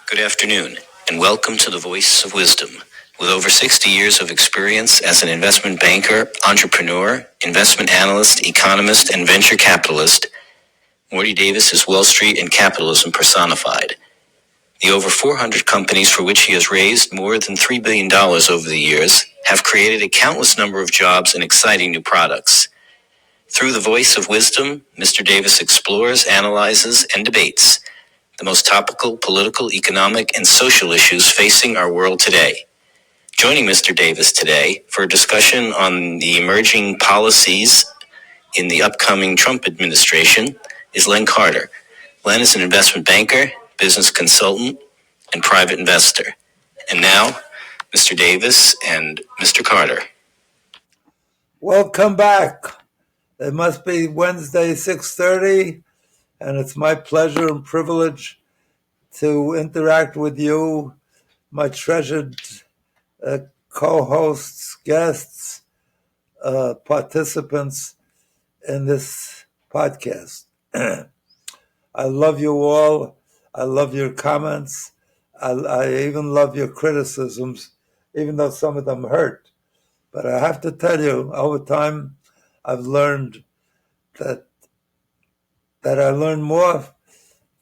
Good afternoon, and welcome to the Voice of Wisdom. With over 60 years of experience as an investment banker, entrepreneur, investment analyst, economist, and venture capitalist, Morty Davis is Wall Street and capitalism personified. The over 400 companies for which he has raised more than $3 billion over the years have created a countless number of jobs and exciting new products. Through the Voice of Wisdom, Mr. Davis explores, analyzes, and debates the most topical political, economic, and social issues facing our world today. Joining Mr. Davis today for a discussion on the emerging policies in the upcoming Trump administration is Len Carter. Len is an investment banker, business consultant, and private investor. And now, Mr. Davis and Mr. Carter. Welcome back. It must be Wednesday, 6:30, and it's my pleasure and privilege to interact with you, my treasured co-hosts, guests, participants in this podcast. I love you all. I love your comments. I even love your criticisms, even though some of them hurt. But I have to tell you, over time, I've learned that I learn more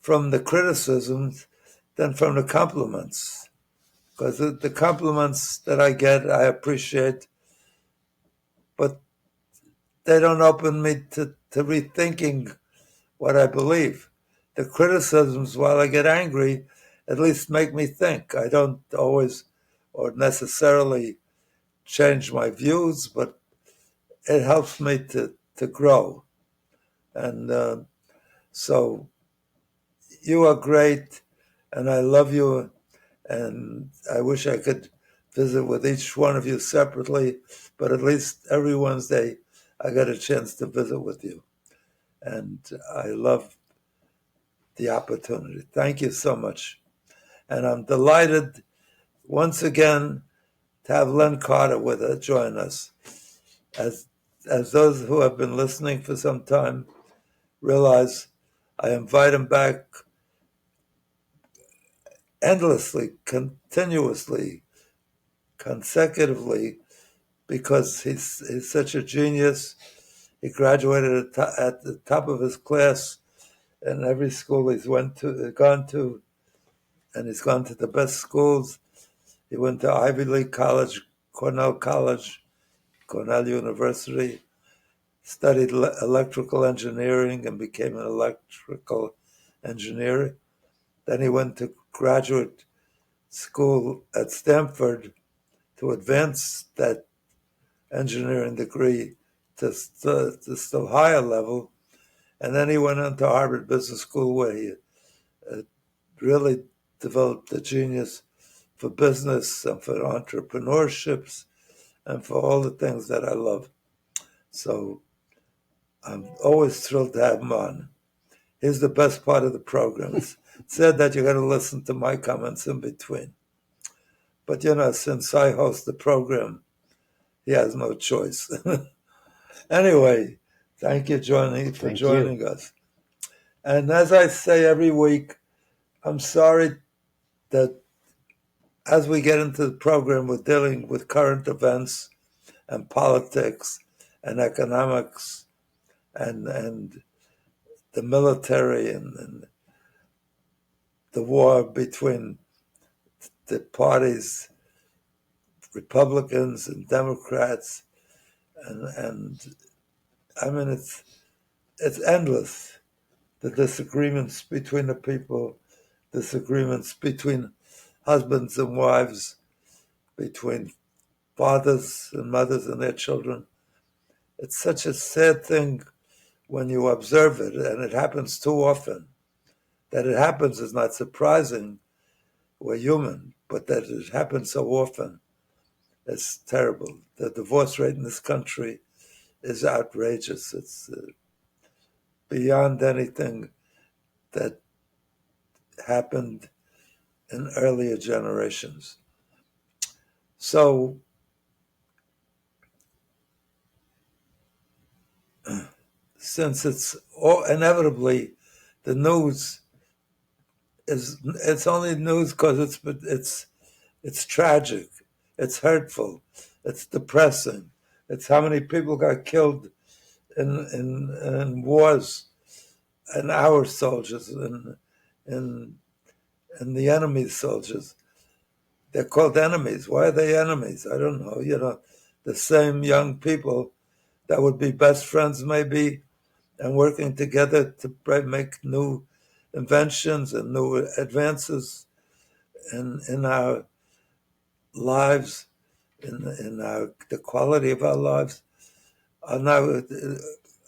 from the criticisms than from the compliments. Because the compliments that I get, I appreciate, but they don't open me to rethinking what I believe. The criticisms, while I get angry, at least make me think. I don't always or necessarily change my views, but it helps me to grow. And so you are great, and I love you, and I wish I could visit with each one of you separately, but at least every Wednesday I get a chance to visit with you. And I love the opportunity. Thank you so much. And I'm delighted once again to have Len Carter with us, join us. As those who have been listening for some time realize, I invite him back endlessly, continuously, consecutively, because he's such a genius. He graduated at the top of his class in every school he's gone to, and he's gone to the best schools. He went to Ivy League College, Cornell University, studied electrical engineering and became an electrical engineer. Then he went to graduate school at Stanford to advance that engineering degree to still higher level. And then he went on to Harvard Business School, where he really developed a genius for business and for entrepreneurships and for all the things that I love. So I'm always thrilled to have him on. Here's the best part of the program. It's said that you got to listen to my comments in between. But, since I host the program, he has no choice. Anyway, thank you for joining us. And as I say every week, I'm sorry that as we get into the program, we're dealing with current events and politics and economics and the military and the war between the parties, Republicans and Democrats, and I mean it's endless. The disagreements between the people, disagreements between husbands and wives, between fathers and mothers and their children. It's such a sad thing when you observe it, and it happens too often. That it happens is not surprising. We're human, but that it happens so often, it's terrible. The divorce rate in this country is outrageous. It's beyond anything that happened in earlier generations. So since it's inevitably the news it's only news because it's tragic, it's hurtful, it's depressing. It's how many people got killed in wars, and our soldiers and the enemy's soldiers. They're called enemies. Why are they enemies? I don't know. The same young people that would be best friends maybe and working together to make new inventions and new advances in our lives, in the quality of our lives, are now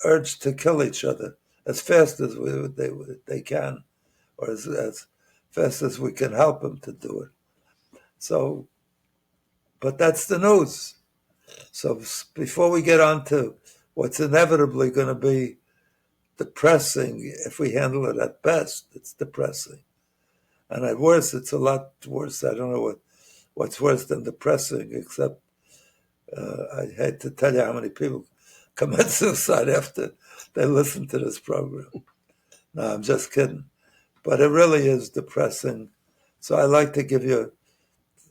urged to kill each other as fast as they can, or as fast as we can help them to do it. So, but that's the news. So before we get on to what's inevitably going to be depressing, if we handle it at best, it's depressing. And at worst, it's a lot worse. I don't know what's worse than depressing, except I hate to tell you how many people commit suicide after they listen to this program. No, I'm just kidding. But it really is depressing. So I like to give you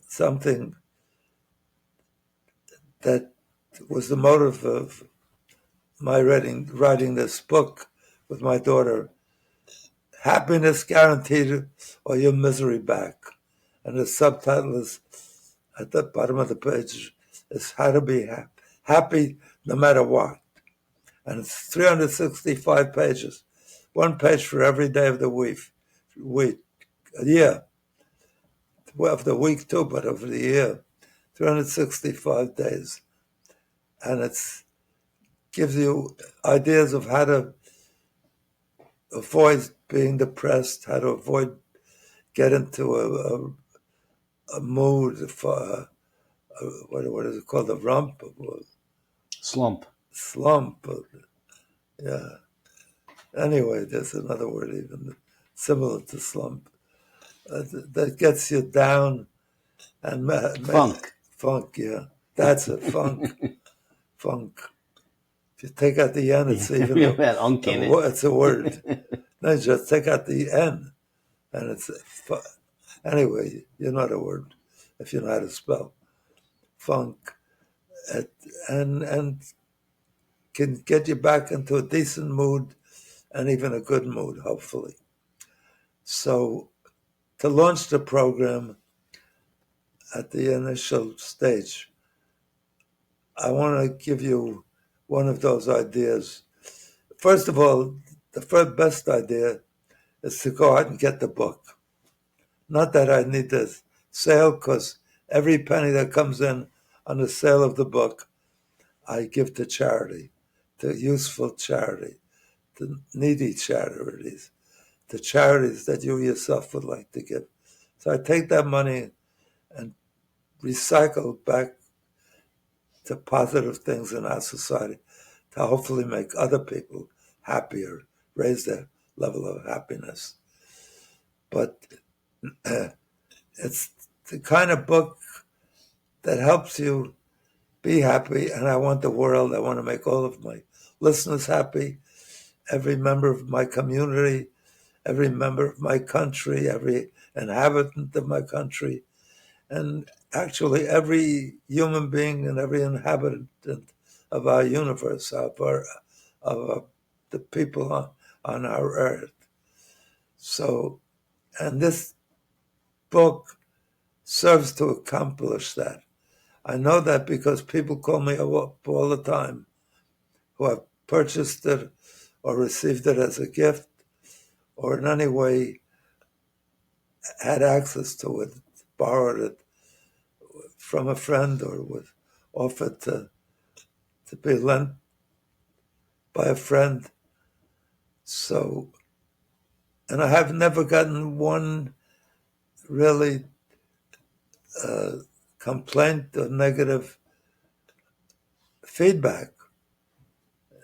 something that was the motive of my writing this book with my daughter. Happiness guaranteed or your misery back. And the subtitle is at the bottom of the page is how to be happy no matter what. And it's 365 pages, one page for every day of the week, a year, well, of the week too, but of the year, 365 days. And it gives you ideas of how to avoid being depressed, how to avoid get into a mood for what is it called, a rump? Slump. Yeah. Anyway, there's another word even similar to slump that gets you down and Funk. Funk, yeah, that's it. Funk. If you take out the N, it's even it's a word. No, just take out the N, and it's anyway. You know the word if you know how to spell funk, and can get you back into a decent mood and even a good mood, hopefully. So to launch the program at the initial stage, I want to give you one of those ideas. First of all, the first best idea is to go out and get the book. Not that I need the sale, because every penny that comes in on the sale of the book, I give to charity, to useful charity, to needy charities, to charities that you yourself would like to give. So I take that money and recycle back to positive things in our society to hopefully make other people happier, raise their level of happiness. But it's the kind of book that helps you be happy, and I want the world, I want to make all of my listeners happy, every member of my community, every member of my country, every inhabitant of my country, and actually every human being and every inhabitant of our universe, of the people on our earth. So, and this book serves to accomplish that. I know that because people call me up all the time who have purchased it or received it as a gift or in any way had access to it, borrowed it from a friend or was offered to be lent by a friend. So, and I have never gotten one really complaint or negative feedback,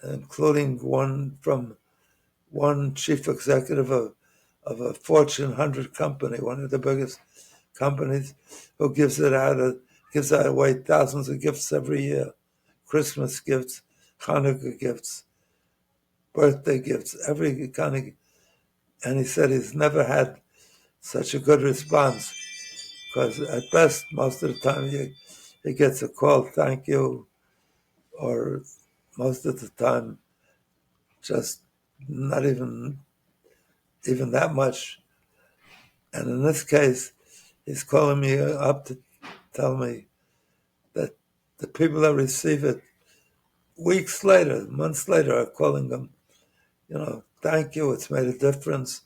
including one from one chief executive of a Fortune 100 company, one of the biggest companies, who gives away thousands of gifts every year, Christmas gifts, Hanukkah gifts, birthday gifts, every kind of. And he said he's never had such a good response, because at best, most of the time, he gets a call, thank you, or most of the time, just not even that much. And in this case, he's calling me up to tell me that the people that receive it weeks later, months later, are calling him, thank you, it's made a difference.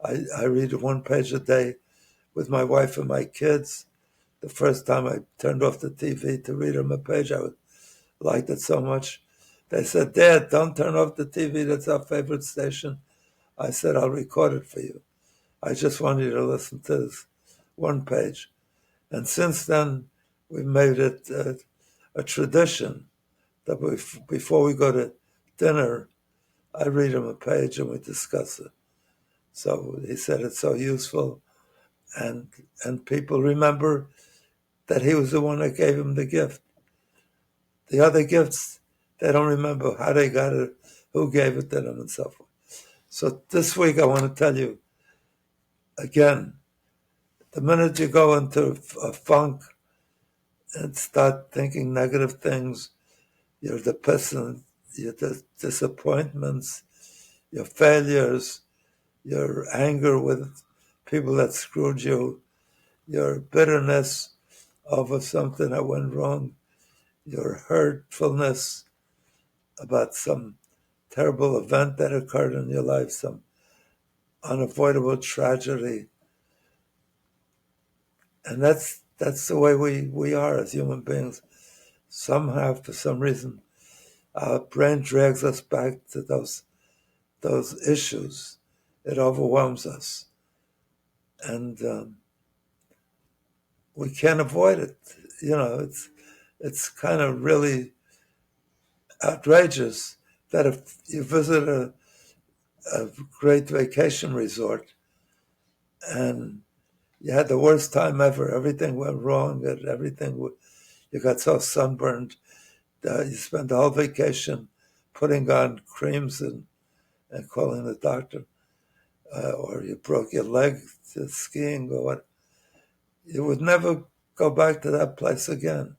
I read 1 page a day with my wife and my kids. The first time I turned off the TV to read them a page, I liked it so much. They said, Dad, don't turn off the TV, that's our favorite station. I said, I'll record it for you. I just want you to listen to this 1 page. And since then, we made it a tradition that before we go to dinner, I read him a page and we discuss it. So he said it's so useful, and people remember that he was the one that gave him the gift. The other gifts, they don't remember how they got it, who gave it to them, and so forth. So this week I want to tell you, again, the minute you go into a funk and start thinking negative things, your depression, your disappointments, your failures, your anger with people that screwed you, your bitterness over something that went wrong, your hurtfulness about some terrible event that occurred in your life, some unavoidable tragedy. And that's the way we are as human beings. Somehow, for some reason, our brain drags us back to those issues. It overwhelms us. And we can't avoid it. It's kind of really outrageous that if you visit a great vacation resort and you had the worst time ever, everything went wrong, and you got so sunburned, you spent the whole vacation putting on creams and calling the doctor, or you broke your leg skiing or what, you would never go back to that place again.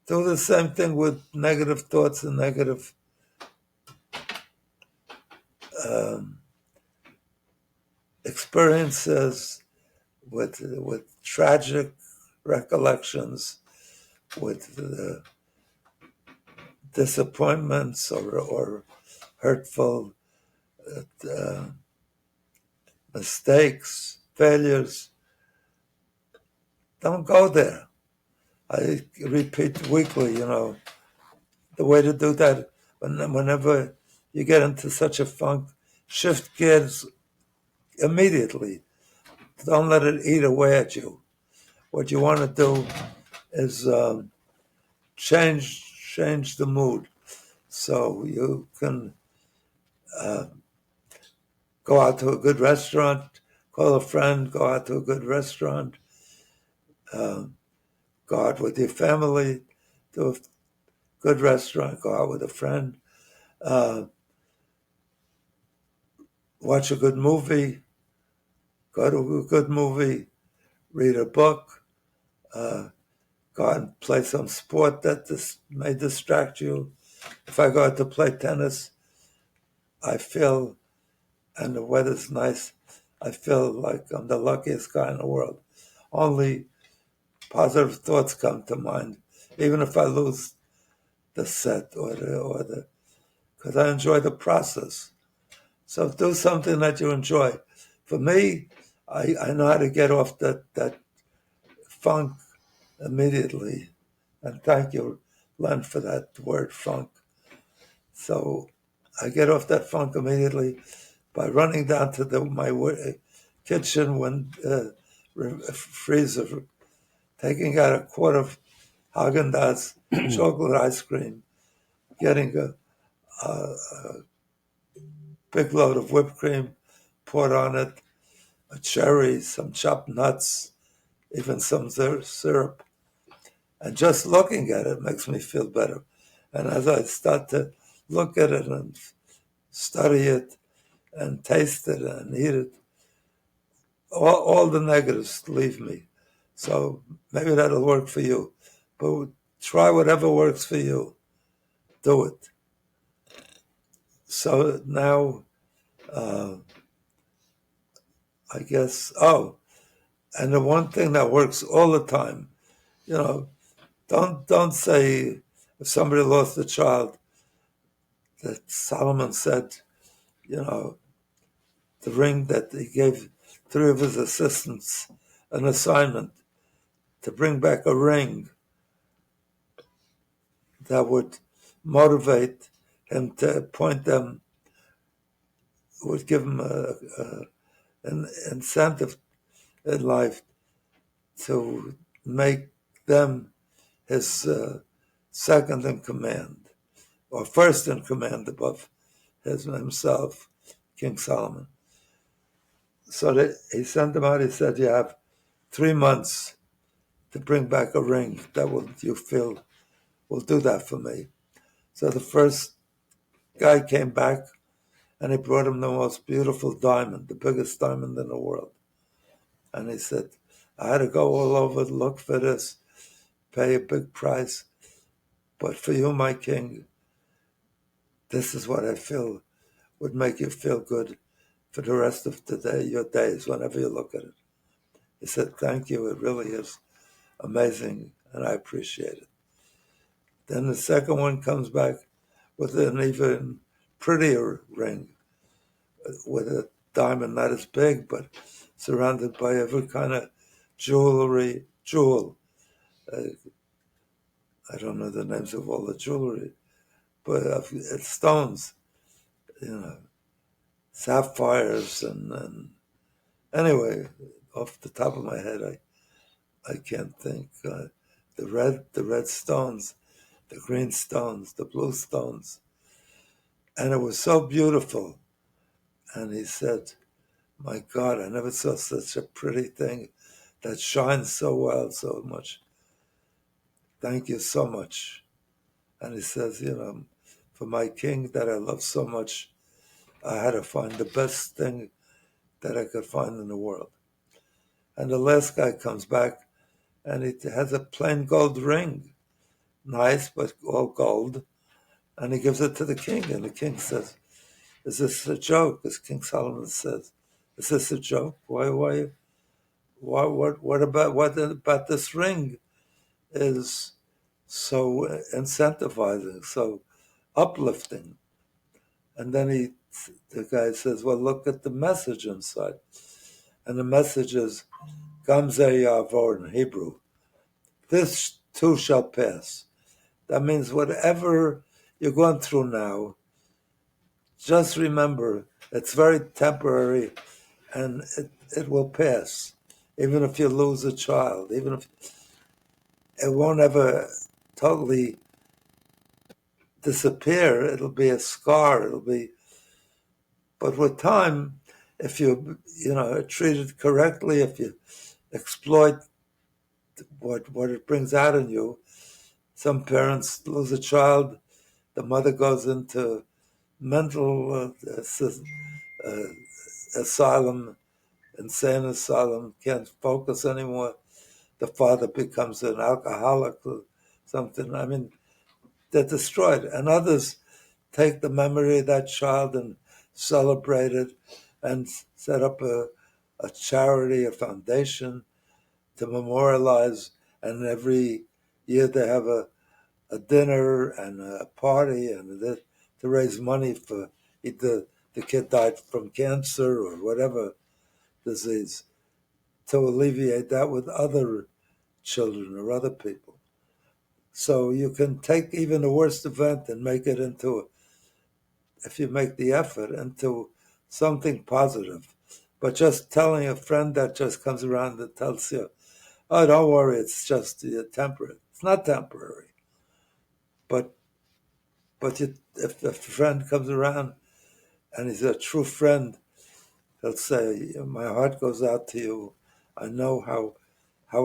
Do the same thing with negative thoughts and negative experiences, with tragic recollections, with disappointments or hurtful mistakes, failures. Don't go there. I repeat weekly, the way to do that, whenever you get into such a funk, shift gears immediately. Don't let it eat away at you. What you want to do is change the mood. So you can go out to a good restaurant, call a friend, go out to a good restaurant, go out with your family to a good restaurant, go out with a friend, watch a good movie, go to a good movie, read a book, go out and play some sport that may distract you. If I go out to play tennis, I feel, and the weather's nice, I feel like I'm the luckiest guy in the world. Only positive thoughts come to mind, even if I lose the set or the, because I enjoy the process. So do something that you enjoy. For me, I know how to get off that funk immediately. And thank you, Len, for that word, funk. So I get off that funk immediately by running down to my kitchen freezer, taking out a quart of Haagen-Dazs chocolate ice cream, getting a big load of whipped cream, poured on it, a cherry, some chopped nuts, even some syrup. And just looking at it makes me feel better. And as I start to look at it and study it and taste it and eat it, all the negatives leave me. So maybe that'll work for you. But try whatever works for you. Do it. So now, I guess, and the one thing that works all the time, don't say if somebody lost a child that Solomon said, the ring that he gave 3 of his assistants an assignment to bring back a ring that would motivate him to point them, would give him an incentive in life to make them his second in command, or first in command above himself, King Solomon. So he sent them out. He said, "You have 3 months to bring back a ring that you feel will do that for me." So the first guy came back, and he brought him the most beautiful diamond, the biggest diamond in the world. And he said, "I had to go all over to look for this, pay a big price. But for you, my king, this is what I feel would make you feel good for the rest of your days, whenever you look at it." He said, "Thank you. It really is amazing, and I appreciate it." Then the second one comes back with an even prettier ring, with a diamond not as big, but surrounded by every kind of jewel. I don't know the names of all the jewelry, but it's stones, sapphires, and anyway, off the top of my head, I can't think. The red stones, the green stones, the blue stones, and it was so beautiful. And he said, "My God, I never saw such a pretty thing that shines so well, so much. Thank you so much." And he says, "For my king that I love so much, I had to find the best thing that I could find in the world." And the last guy comes back, and he has a plain gold ring, nice, but all gold. And he gives it to the king, and the king says, "Is this a joke?" As King Solomon says, "Is this a joke? What about this ring is so incentivizing, so uplifting?" And then the guy says, "Well, look at the message inside." And the message is, Gamze Yavor in Hebrew. This too shall pass. That means whatever you're going through now, just remember it's very temporary, and it will pass. Even if you lose a child, even if it won't ever totally disappear, it'll be a scar. But with time, if you treat it correctly, if you exploit what it brings out in you, some parents lose a child, the mother goes into mental asylum, insane asylum, can't focus anymore. The father becomes an alcoholic or something. I mean, they're destroyed. And others take the memory of that child and celebrate it and set up a charity, a foundation to memorialize. And every year they have a dinner and a party and to raise money for either the kid died from cancer or whatever disease, to alleviate that with other children or other people. So you can take even the worst event and make it into, if you make the effort, into something positive. But just telling a friend that just comes around and tells you, "Oh, don't worry, it's just temporary." It's not temporary. But if a friend comes around and he's a true friend, he'll say, "My heart goes out to you. I know how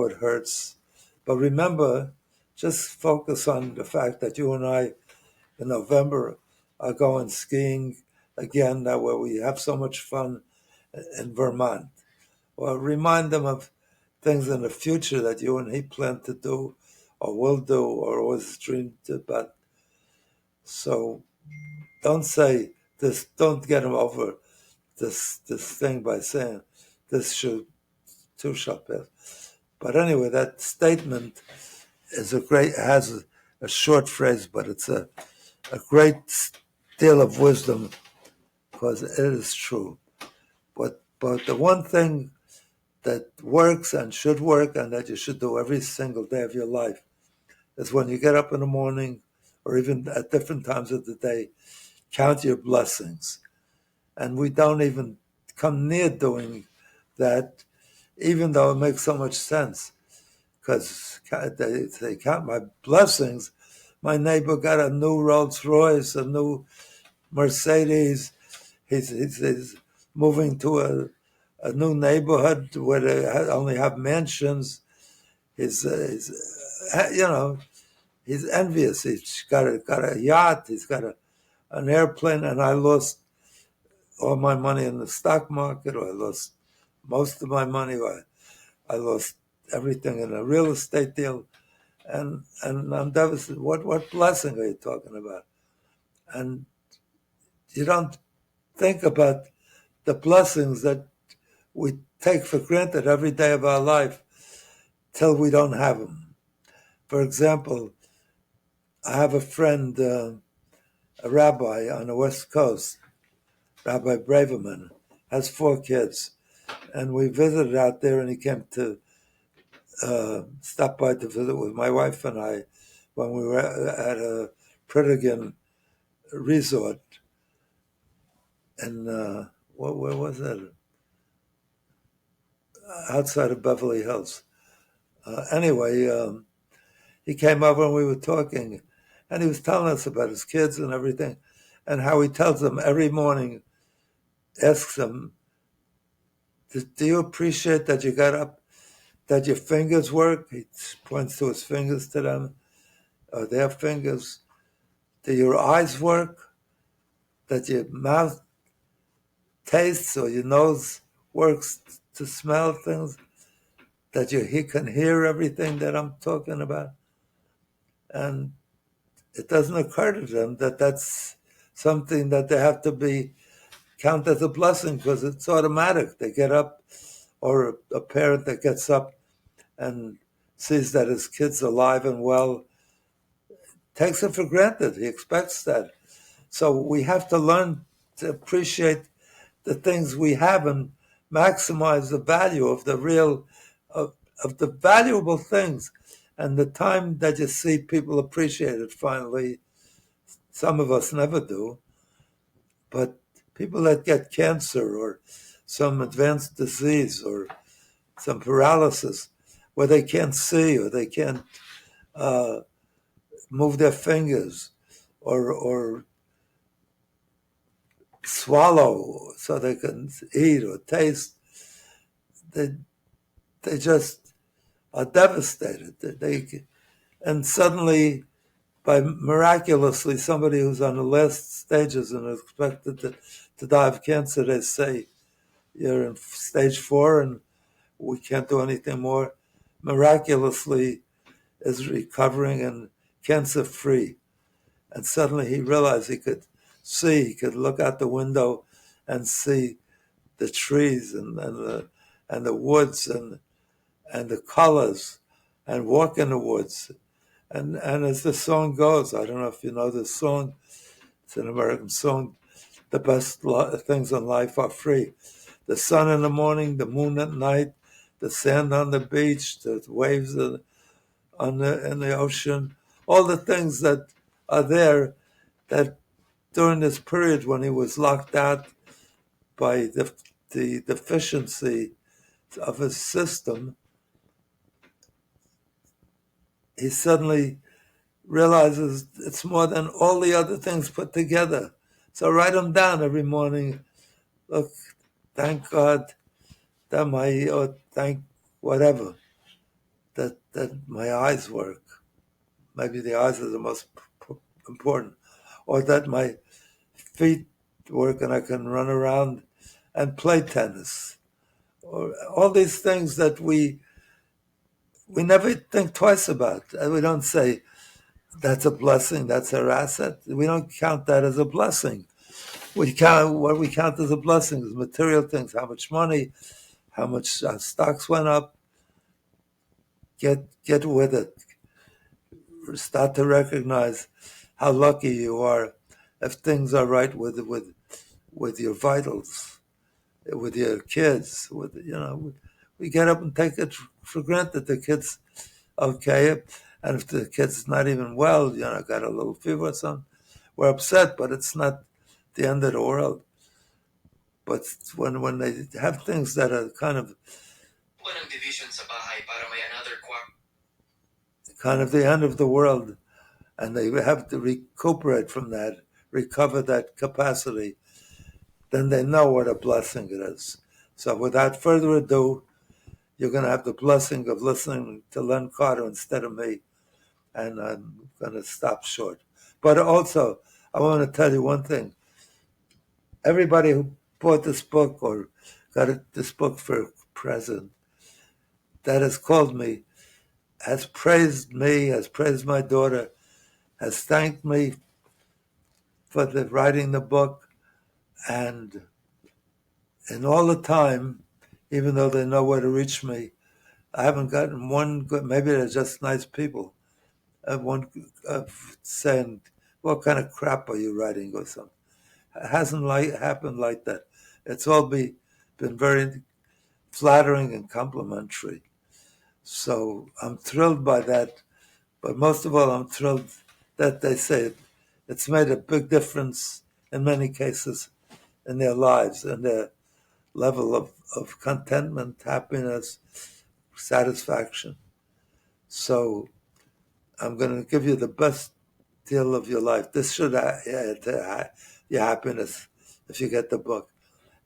it hurts. But remember, just focus on the fact that you and I in November are going skiing again, where we have so much fun in Vermont. or remind them of things in the future that you and he plan to do or will do or always dreamed about. So don't say this, don't get him over this thing by saying this should too shall pass. But anyway, that statement is has a short phrase, but it's a great deal of wisdom because it is true. But the one thing that works and should work and that you should do every single day of your life is when you get up in the morning or even at different times of the day, count your blessings. And we don't even come near doing that, even though it makes so much sense. Because they count my blessings. My neighbor got a new Rolls Royce, a new Mercedes. He's moving to a new neighborhood where they only have mansions. He's envious. He's got a yacht. He's got an airplane, and I lost all my money in the stock market, or I lost most of my money, or I lost everything in a real estate deal, and I'm devastated. What blessing are you talking about? And you don't think about the blessings that we take for granted every day of our life till we don't have them. For example, I have a friend, a rabbi on the West Coast, Rabbi Braverman, has 4 kids. And we visited out there, and he came to stop by to visit with my wife and I when we were at a Pritigan resort. And where was that? Outside of Beverly Hills. Anyway, he came over and we were talking, and he was telling us about his kids and everything, and how he tells them every morning, asks them, do you appreciate that you got up, that your fingers work? He points to his fingers to them, or their fingers. Do your eyes work? That your mouth tastes or your nose works to smell things? That he can hear everything that I'm talking about? And it doesn't occur to them that that's something that they have to count as a blessing, because it's automatic. They get up, or a parent that gets up and sees that his kid's alive and well takes it for granted. He expects that. So we have to learn to appreciate the things we have and maximize the value of the real, of the valuable things. And the time that you see people appreciate it finally, some of us never do, but people that get cancer or some advanced disease or some paralysis where they can't see or they can't move their fingers or swallow so they can eat or taste, they just are devastated. And suddenly, by miraculously, somebody who's on the last stages and is expected to die of cancer, they say, you're in stage 4 and we can't do anything more, miraculously is recovering and cancer-free. And suddenly he realized he could see, he could look out the window and see the trees and the woods and the colors, and walk in the woods. And as the song goes, I don't know if you know this song, it's an American song, the best things in life are free. The sun in the morning, the moon at night, the sand on the beach, the waves in the ocean, all the things that are there that during this period when he was locked out by the deficiency of his system, he suddenly realizes it's more than all the other things put together. So write them down every morning. Look, thank God that thank whatever, that my eyes work. Maybe the eyes are the most important. Or that my feet work and I can run around and play tennis. or all these things that we never think twice about. We don't say that's a blessing, that's our asset. We don't count that as a blessing. What we count as a blessing is material things, how much money, how much stocks went up. Get with it. Start to recognize how lucky you are if things are right with your vitals, with your kids. We get up and take it for granted. The kid's okay, and if the kid's not even well, got a little fever or something, we're upset. But it's not the end of the world. But when they have things that are kind of the end of the world, and they have to recuperate from that, recover that capacity, then they know what a blessing it is. So without further ado, you're going to have the blessing of listening to Len Carter instead of me, and I'm going to stop short. But also, I want to tell you one thing. Everybody who bought this book or got this book for a present that has called me, has praised me, has praised my daughter, has thanked me for writing the book, and in all the time, even though they know where to reach me, I haven't gotten one good. Maybe they're just nice people. One saying, "What kind of crap are you writing?" or something. It hasn't happened like that. It's all been very flattering and complimentary. So I'm thrilled by that. But most of all, I'm thrilled that they say it's made a big difference in many cases in their lives and their level of contentment, happiness, satisfaction. So I'm going to give you the best deal of your life. This should add to your happiness if you get the book.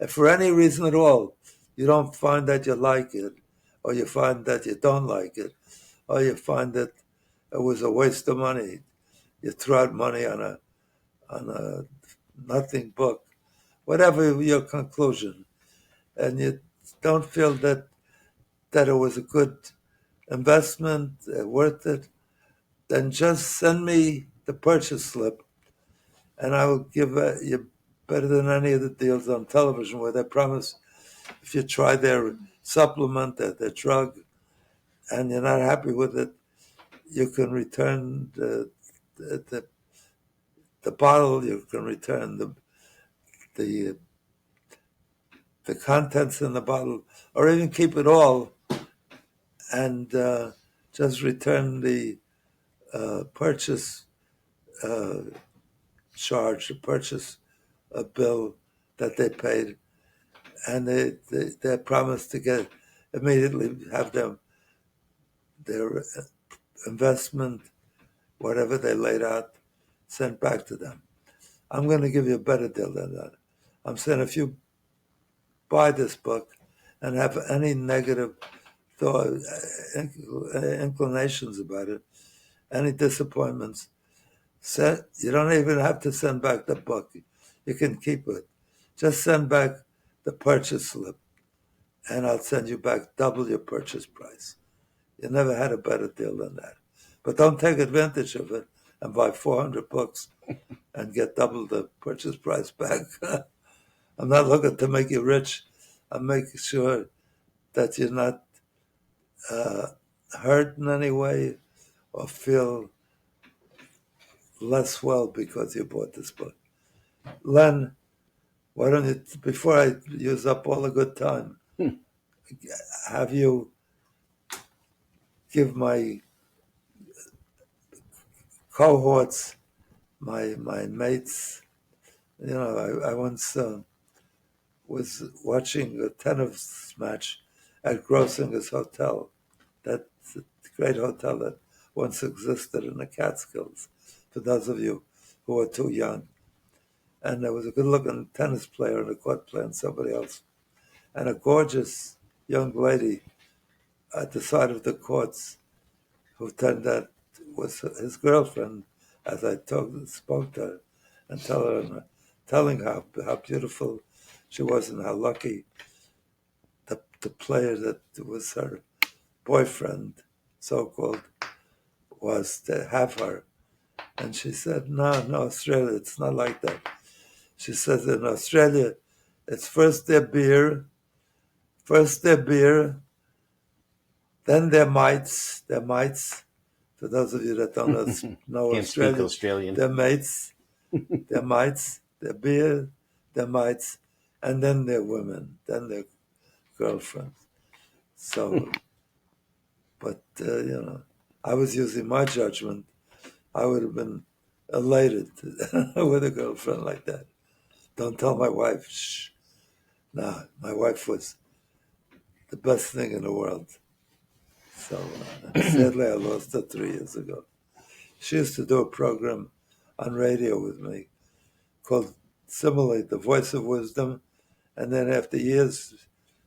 If for any reason at all you don't find that you like it, or you find that you don't like it, or you find that it was a waste of money, you throw out money on a nothing book, whatever your conclusion, and you don't feel that it was a good investment, worth it, then just send me the purchase slip, and I will give you better than any of the deals on television where they promise if you try their supplement, their drug, and you're not happy with it, you can return the bottle, you can return the the contents in the bottle, or even keep it all and just return the purchase charge, the purchase bill that they paid, and they promised to get immediately have their investment, whatever they laid out, sent back to them. I'm going to give you a better deal than that. I'm saying if you buy this book and have any negative thought, inclinations about it, any disappointments, you don't even have to send back the book. You can keep it. Just send back the purchase slip, and I'll send you back double your purchase price. You never had a better deal than that. But don't take advantage of it and buy 400 books and get double the purchase price back. I'm not looking to make you rich. I'm making sure that you're not hurt in any way or feel less well because you bought this book. Len, why don't you, before I use up all the good time, have you give my cohorts, my mates, I once was watching a tennis match at Grossinger's Hotel. That's a great hotel that once existed in the Catskills, for those of you who are too young. And there was a good-looking tennis player and a court player and somebody else. And a gorgeous young lady at the side of the courts who turned out was his girlfriend, as I spoke to her and telling her how beautiful she was and how lucky the player that was her boyfriend, so-called, was to have her. And she said, no, Australia, it's not like that. She says in Australia, it's first their beer, then their mites. For those of you that don't know Can't speak Australia, Australian. their mates, their mites, their beer, their mites, and then their women, then their girlfriends. So, but, I was using my judgment. I would have been elated with a girlfriend like that. Don't tell my wife. Shh. No, my wife was the best thing in the world. So sadly, I lost her 3 years ago. She used to do a program on radio with me called similarly The Voice of Wisdom. And then after years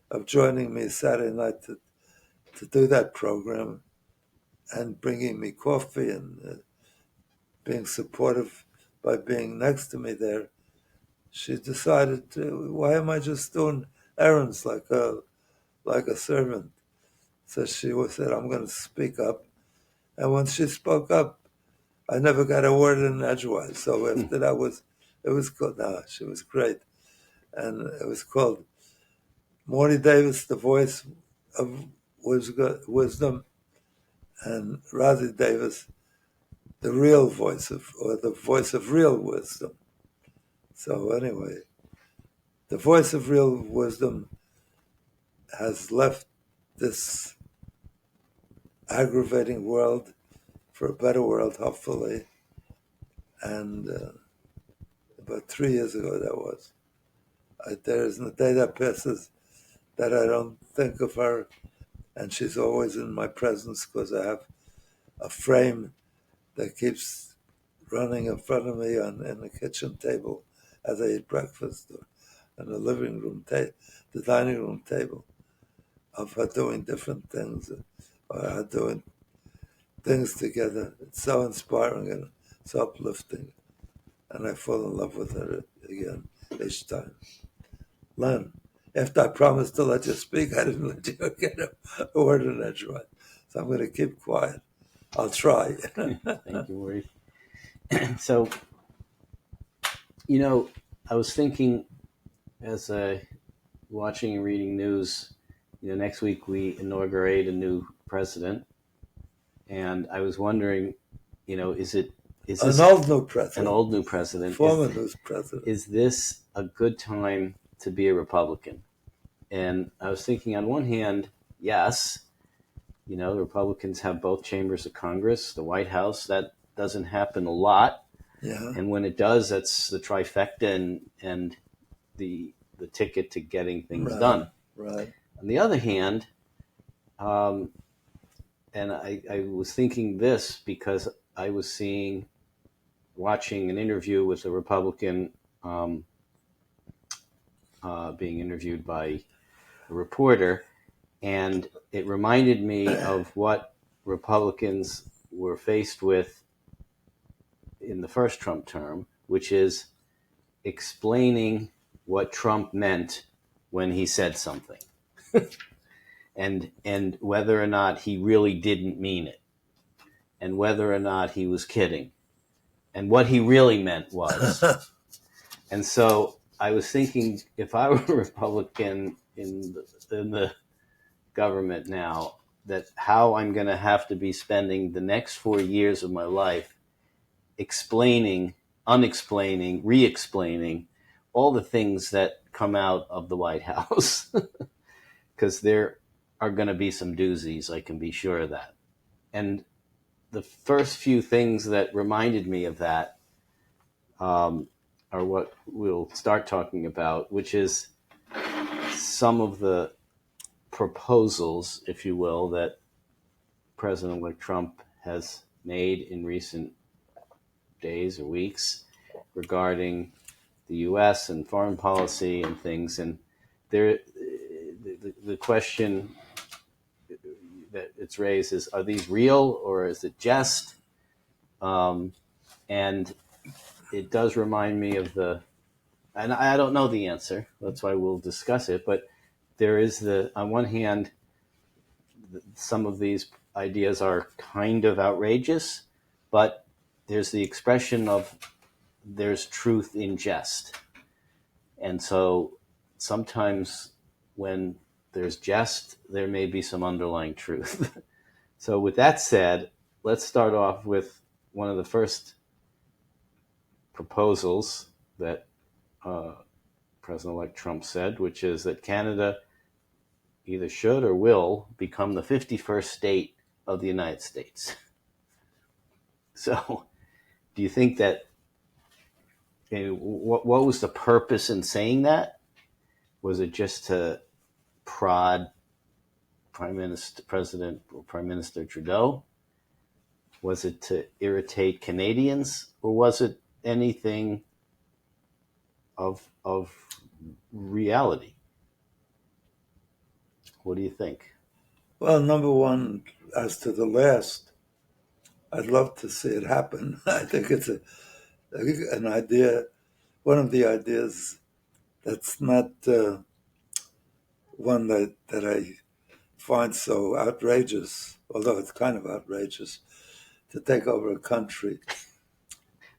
of joining me Saturday night to do that program and bringing me coffee and being supportive by being next to me there, she decided, why am I just doing errands like a servant? So she said, I'm going to speak up. And when she spoke up, I never got a word in edgewise. So after that it was called, no, she was great. And it was called Morty Davis, The Voice of Wisdom, and Rosie Davis, The Real Voice or The Voice of Real Wisdom. So anyway, The Voice of Real Wisdom has left this aggravating world for a better world, hopefully. And about 3 years ago, that was. There isn't a day that passes that I don't think of her, and she's always in my presence because I have a frame that keeps running in front of me in the kitchen table as I eat breakfast, or in the living room, the dining room table, of her doing different things, or her doing things together. It's so inspiring and so uplifting, and I fall in love with her again each time. Len, after I promised to let you speak, I didn't let you get a word in edgewise. So I'm going to keep quiet. I'll try. Thank you, Morty. So, I was thinking as watching and reading news, next week we inaugurate a new president. And I was wondering, is this An old new president. An old new president. Former new president. Is this a good time to be a Republican? And I was thinking, on one hand, yes, the Republicans have both chambers of Congress, the White House. That doesn't happen a lot. Yeah. And when it does, that's the trifecta and the ticket to getting things done. Right. On the other hand, and I was thinking this because I was watching an interview with a Republican being interviewed by a reporter, and it reminded me of what Republicans were faced with in the first Trump term, which is explaining what Trump meant when he said something. and whether or not he really didn't mean it, and whether or not he was kidding, and what he really meant was. And so I was thinking, if I were a Republican in the government now, that how I'm going to have to be spending the next 4 years of my life explaining, unexplaining, re-explaining all the things that come out of the White House. Because there are going to be some doozies, I can be sure of that. And the first few things that reminded me of that are what we'll start talking about, which is some of the proposals, if you will, that President-elect Trump has made in recent days or weeks regarding the U.S. and foreign policy and things. And the question that it's raised is, are these real or is it jest? And it does remind me of and I don't know the answer, that's why we'll discuss it, but there is on one hand, some of these ideas are kind of outrageous, but there's the expression of there's truth in jest. And so sometimes when there's jest, there may be some underlying truth. So with that said, let's start off with one of the first proposals that President-elect Trump said, which is that Canada either should or will become the 51st state of the United States. So do you think that, what was the purpose in saying that? Was it just to prod Prime Minister Trudeau? Was it to irritate Canadians, or was it anything of reality? What do you think? Well, number one, as to the last, I'd love to see it happen. I think it's an idea, one of the ideas that's not one that I find so outrageous, although it's kind of outrageous, to take over a country.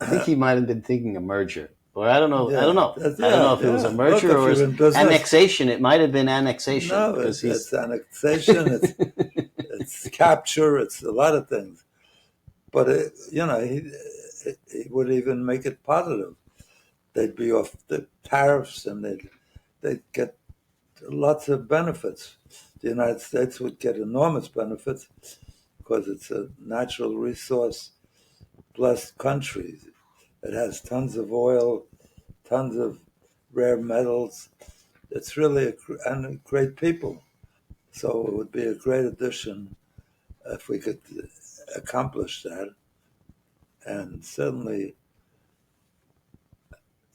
I think he might have been thinking a merger. Or I don't know. Yeah, I don't know. that's- I don't know if yeah, it was a yeah. merger Look, or if was you're in business- annexation. It might have been annexation. No, because it's annexation, it's capture, it's a lot of things. But, he would even make it positive. They'd be off the tariffs and they'd get lots of benefits. The United States would get enormous benefits because it's a natural resource blessed country. It has tons of oil, tons of rare metals. It's really and great people. So it would be a great addition if we could accomplish that. And certainly,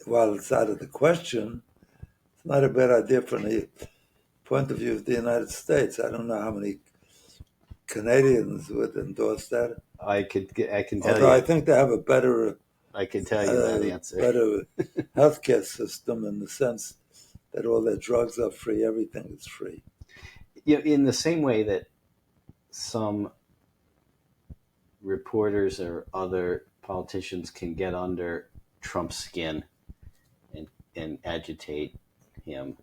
while it's out of the question, it's not a bad idea from the point of view of the United States. I don't know how many Canadians would endorse that. I can tell Although you. I think they have a better I can tell you that answer. better healthcare system in the sense that all their drugs are free, everything is free. In the same way that some reporters or other politicians can get under Trump's skin and agitate him,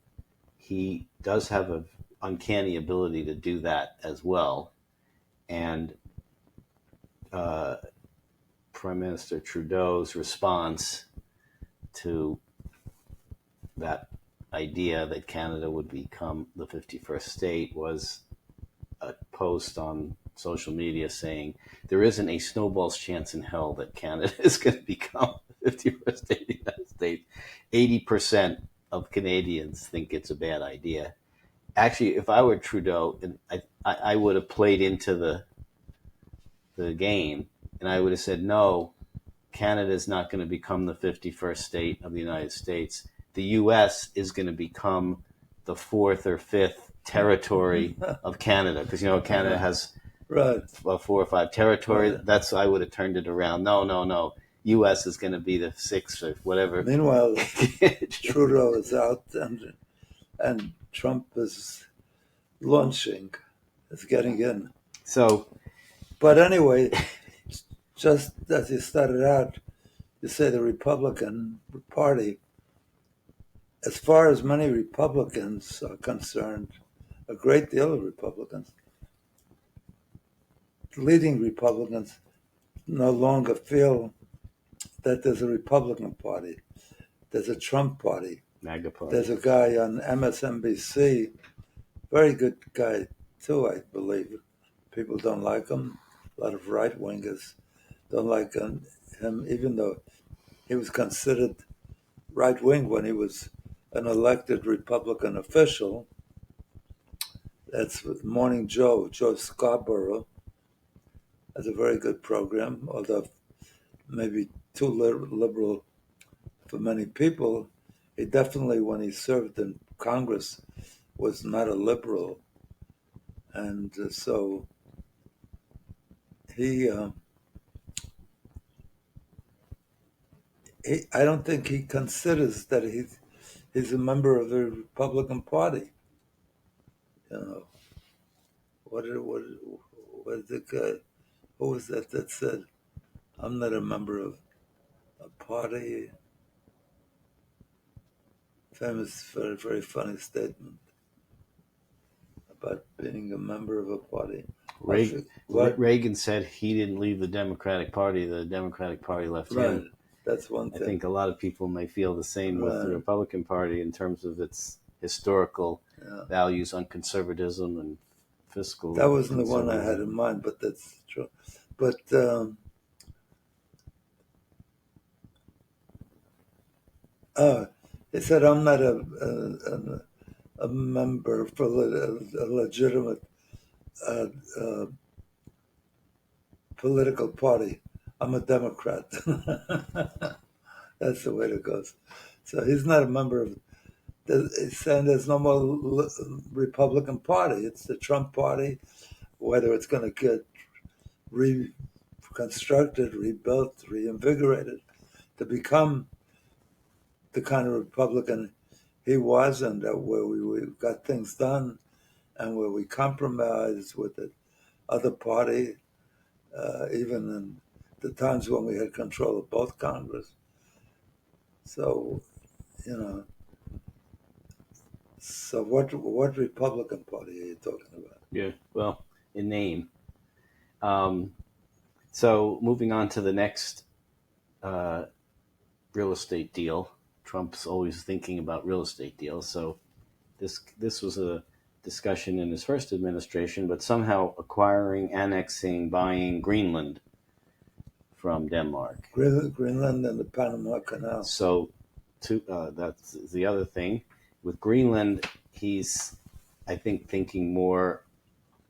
he does have an uncanny ability to do that as well. And Prime Minister Trudeau's response to that idea that Canada would become the 51st state was a post on social media saying there isn't a snowball's chance in hell that Canada is going to become the 51st state of the United States. 80% of Canadians think it's a bad idea. Actually, if I were Trudeau, I would have played into the game, and I would have said, no, Canada is not going to become the 51st state of the United States. The U.S. is going to become the fourth or fifth territory of Canada, because Canada has Right. 4 or 5 territories. Right. That's I would have turned it around. No. U.S. is going to be the 6th or whatever. Meanwhile, Trudeau is out and Trump is launching, is getting in. So, but anyway, just as you started out, you say the Republican Party. As far as many Republicans are concerned, a great deal of Republicans, leading Republicans, no longer feel that there's a Republican Party. There's a Trump Party. MAGA Party. There's a guy on MSNBC, very good guy too, I believe. People don't like him. A lot of right-wingers don't like him, even though he was considered right-wing when he was an elected Republican official. That's Morning Joe Scarborough. Has a very good program, although maybe too liberal for many people. He definitely, when he served in Congress, was not a liberal. And so I don't think he considers that he's a member of the Republican Party. You know, what the guy, who was that said, I'm not a member of a party? Famous, very, very funny statement about being a member of a party. Reagan said he didn't leave the Democratic Party. The Democratic Party left him. That's one thing. I think a lot of people may feel the same with the Republican Party in terms of its historical values on conservatism and fiscal. That wasn't the one I had in mind, but that's true. But he said, I'm not a member for a legitimate political party. I'm a Democrat. That's the way it goes. So he's not a member of. He's saying there's no more Republican Party. It's the Trump Party. Whether it's going to get reconstructed, rebuilt, reinvigorated to become the kind of Republican he was, and where we got things done, and where we compromised with the other party, even in the times when we had control of both Congress. So, you know. So what Republican Party are you talking about? Yeah, well, in name. So moving on to the next real estate deal. Trump's always thinking about real estate deals. So this was a discussion in his first administration, but somehow acquiring, annexing, buying Greenland from Denmark. Greenland and the Panama Canal. So that's the other thing. With Greenland, he's, I think, thinking more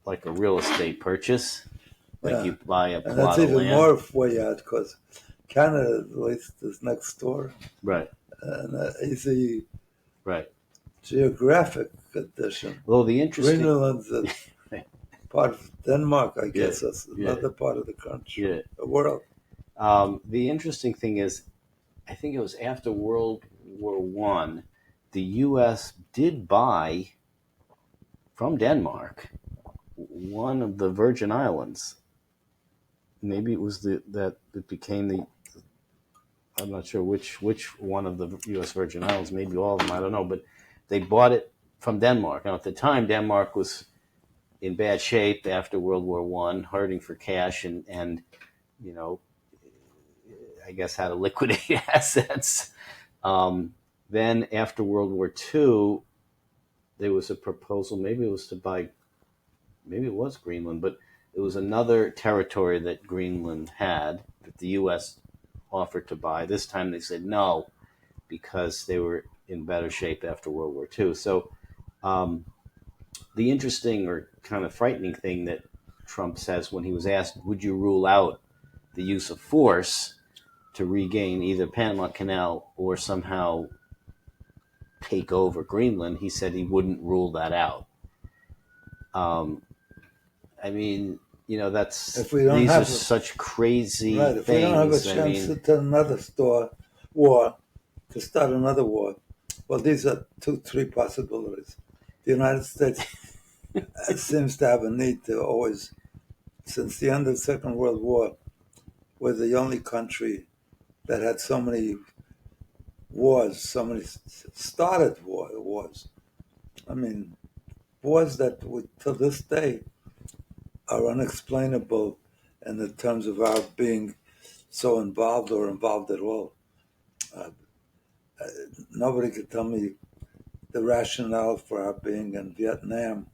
like a real estate purchase. Like you buy a plot of land. And that's even more way out because Canada, at least, is next door. Right. And easy geographic addition. Well, the interesting... Greenland's a part of Denmark, I guess. That's another part of the country, the world. The interesting thing is, I think it was after World War I, the U.S. did buy from Denmark one of the Virgin Islands. Maybe it was that it became the, I'm not sure which one of the U.S. Virgin Islands, maybe all of them, I don't know, but they bought it from Denmark. Now, at the time, Denmark was in bad shape after World War I, hurting for cash and you know, I guess had to liquidate assets. Then after World War II, there was a proposal, maybe it was to buy, maybe it was Greenland, but it was another territory that Greenland had that the U.S. offered to buy. This time they said no, because they were in better shape after World War II. So the interesting or kind of frightening thing that Trump says when he was asked, would you rule out the use of force to regain either Panama Canal or somehow take over Greenland, he said he wouldn't rule that out. I mean, you know, these are such crazy things. If we don't have a chance to turn another war, to start another war, well, these are 2-3 possibilities. The United States seems to have a need to always, since the end of the Second World War, we're the only country that had so many wars, so many started wars. I mean, wars that to this day are unexplainable in the terms of our being so involved or involved at all. Nobody could tell me the rationale for our being in Vietnam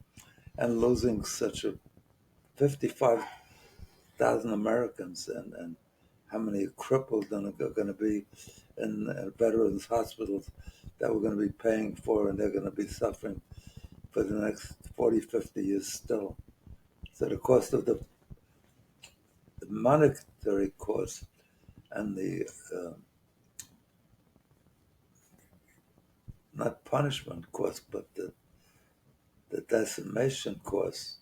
and losing such a 55,000 Americans and how many crippled are going to be in veterans hospitals that we're going to be paying for, and they're going to be suffering for the next 40, 50 years still. So the cost of the monetary cost and the not punishment cost, but the decimation cost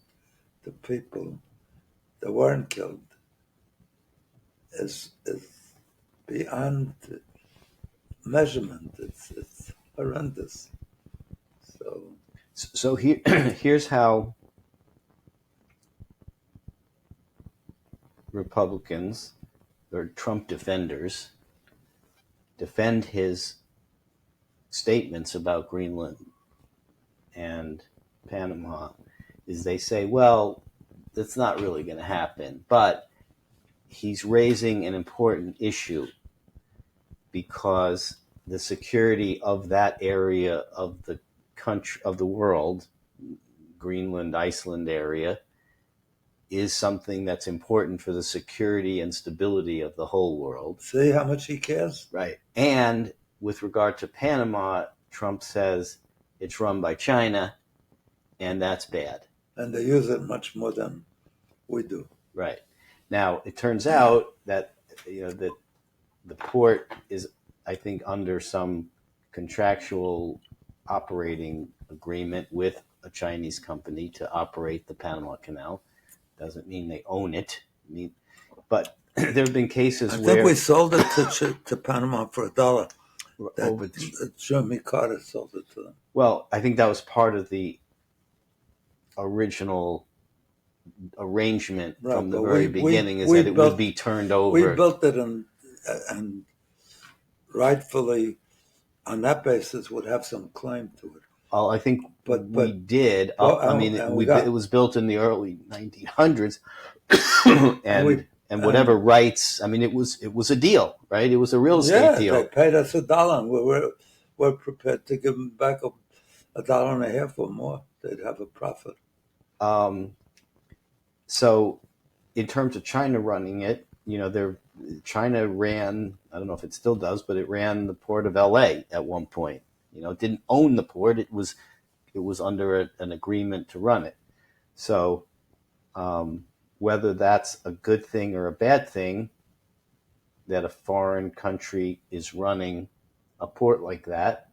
to people that weren't killed is beyond measurement. It's horrendous. So here's how Republicans or Trump defenders defend his statements about Greenland and Panama is they say, well, that's not really going to happen, but he's raising an important issue because the security of that area of the country, of the world, Greenland, Iceland area, is something that's important for the security and stability of the whole world. See how much he cares? Right. And with regard to Panama, Trump says it's run by China, and that's bad. And they use it much more than we do. Right. Now, it turns out that that the port is, I think, under some contractual operating agreement with a Chinese company to operate the Panama Canal. Doesn't mean they own it. But there have been cases I where think we sold it to Panama for $1. over Jimmy Carter sold it to them. well, I think that was part of the original arrangement from the very beginning, is that it would be turned over. We built it and rightfully, on that basis, would have some claim to it. Well, I think But we did. Well, I mean, it was built in the early 1900s, and whatever rights. I mean, it was a deal, right? It was a real estate deal. They paid us $1, and we're prepared to give them back $1.50 or more. They'd have a profit. So, in terms of China running it, China ran. I don't know if it still does, but it ran the port of L.A. at one point. It didn't own the port. It was under an agreement to run it. So, whether that's a good thing or a bad thing that a foreign country is running a port like that,